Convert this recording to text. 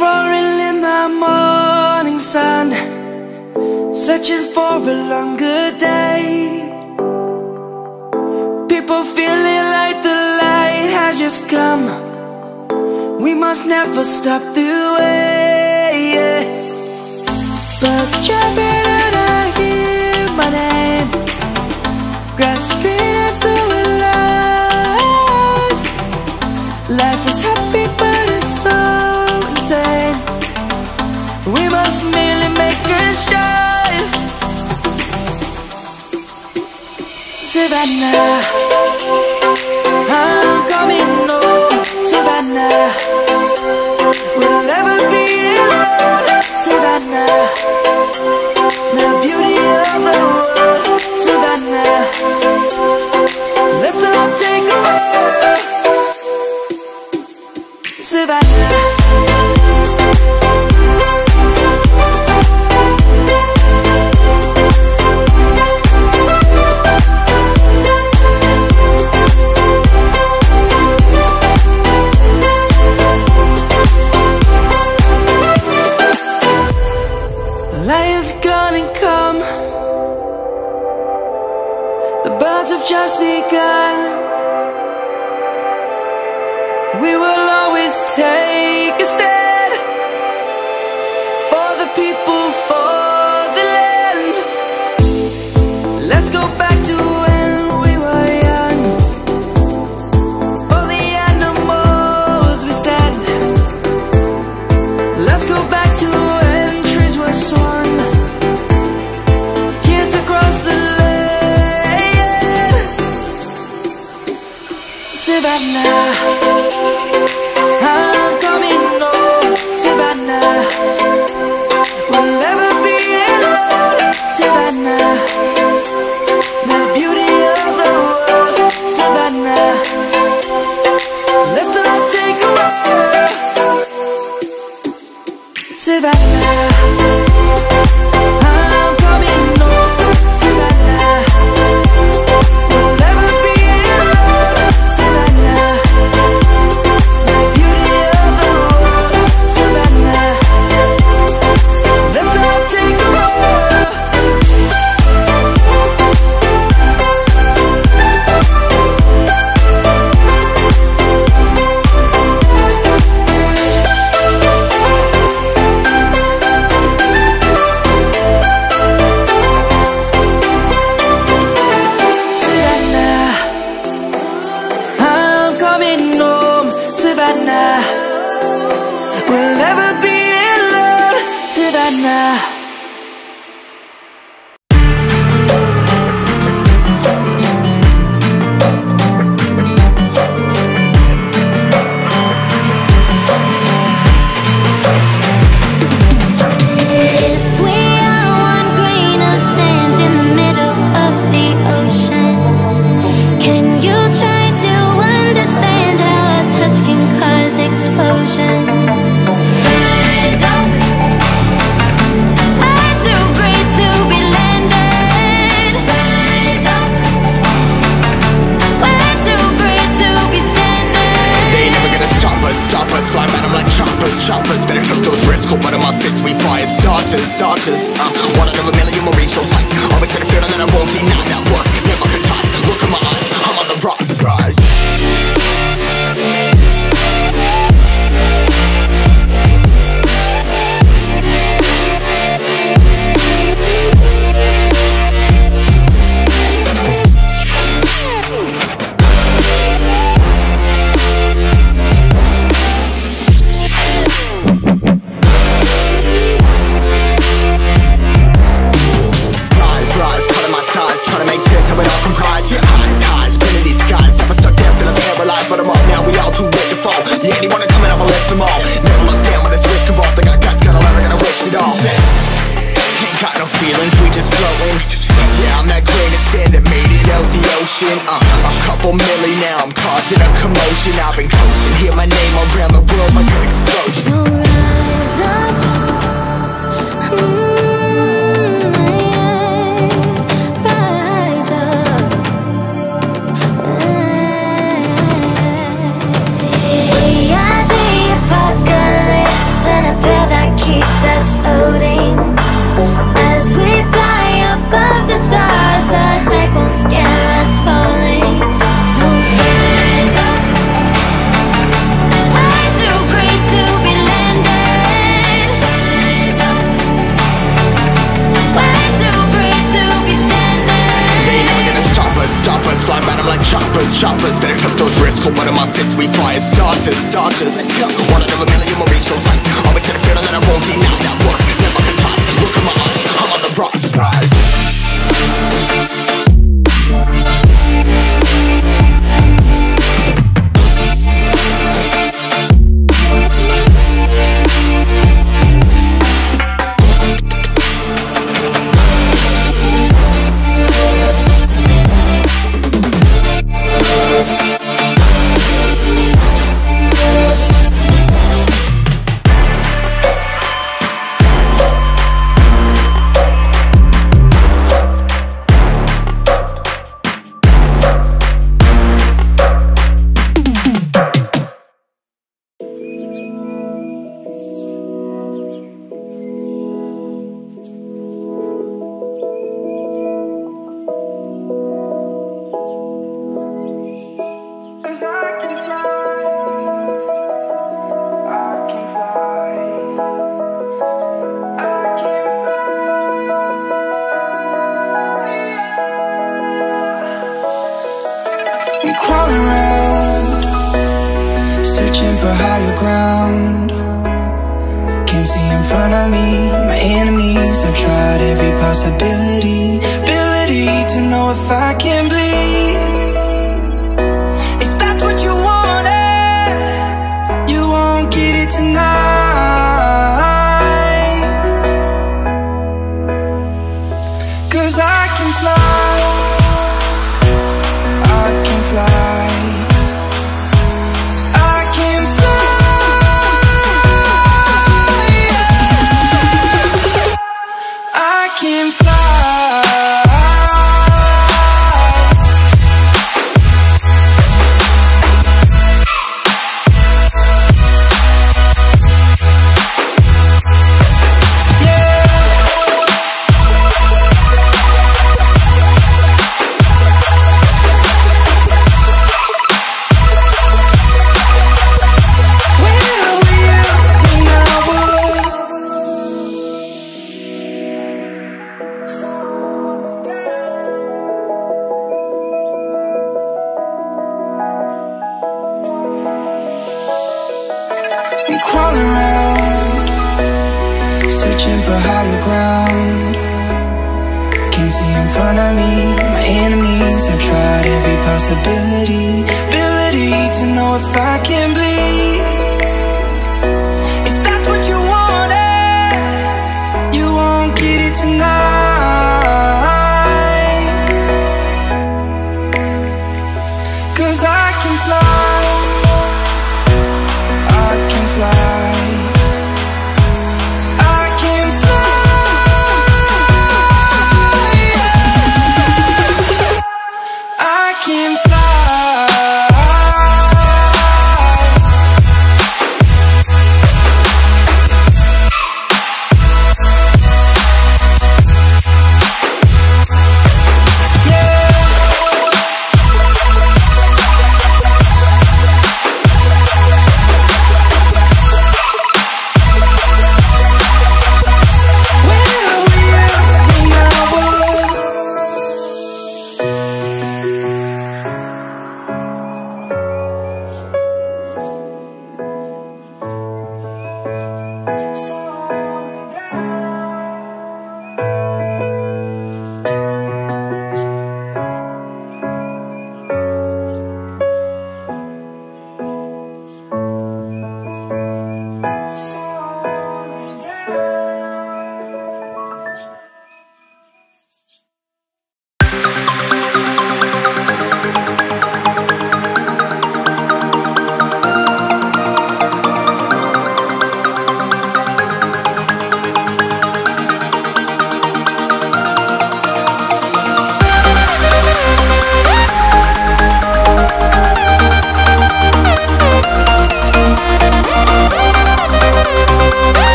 roaring in the morning sun, searching for a longer day. People feeling like the light has just come. We must never stop the way, yeah. Birds chirping and I hear my name, grasping into a life. Life is happy but it's so insane. We must merely make a start. Savannah, I'm coming home. Savannah, we'll never be alone. Savannah, the beauty of the world. Savannah, let's all take a walk. Savannah, light is gonna come. The birds have just begun. We will always take a stand for the people, for the land. Let's go back to when we were young. For the animals we stand. Let's go back to when trees were swung, kids across the land. Savannah, I'm coming home. Savannah, we'll never be alone. Savannah, the beauty of the world. Savannah, let's all take a walk. Savannah, I'm coming home. Savannah, we'll never be alone. Savannah, the beauty of the world. Savannah, let's all take a walk. Savannah, I'm coming home. Savannah, we'll never be alone. Savannah. If we are one grain of sand in the middle of the ocean, can you try to understand how a touch can cause explosions? Rise up, I'm too great to be landed. Rise up, we're too great to be standing. They ain't never gonna stop us, fly at 'em like choppers, better took those risks, cold blood in my fists, we fire starters, one out of a million will reach those heights, always had a feeling that I won't deny that work, never could toss, look in my eyes, I'm on the rocks, rise. Rise, pulling my sides, trying to make sense of it all comprised. Yeah, eyes, been in these skies. I was stuck there, feeling paralyzed, but I'm up now. We all too late to fall. Yeah, anyone coming, I'ma lift them all. Never look down when there's risk involved. I got guts, gotta learn, I gotta wish it all. Ain't got no feelings, we just floating. Yeah, I'm that grain of sand that made it out the ocean. A couple milli now, I'm causing a commotion. I've been coasting, hear my name around the world like an explosion. So rise up, rise up. We are the apocalypse, and but in my fists we fire starters. Let's go. One out of a million will reach those heights. Always had a feeling that I won't deny that work. Never can toss. Look at my eyes, I'm on the rise. I'm crawling around, searching for higher ground. Can't see in front of me, my enemies. I've tried every possibility, ability to know if I can bleed. If that's what you wanted, you won't get it tonight. 'Cause I can fly, I can fly, I can fly, yeah. I can fly. I'm crawling around, searching for higher ground. Can't see in front of me, my enemies. I've tried every possibility, ability to know if I can bleed.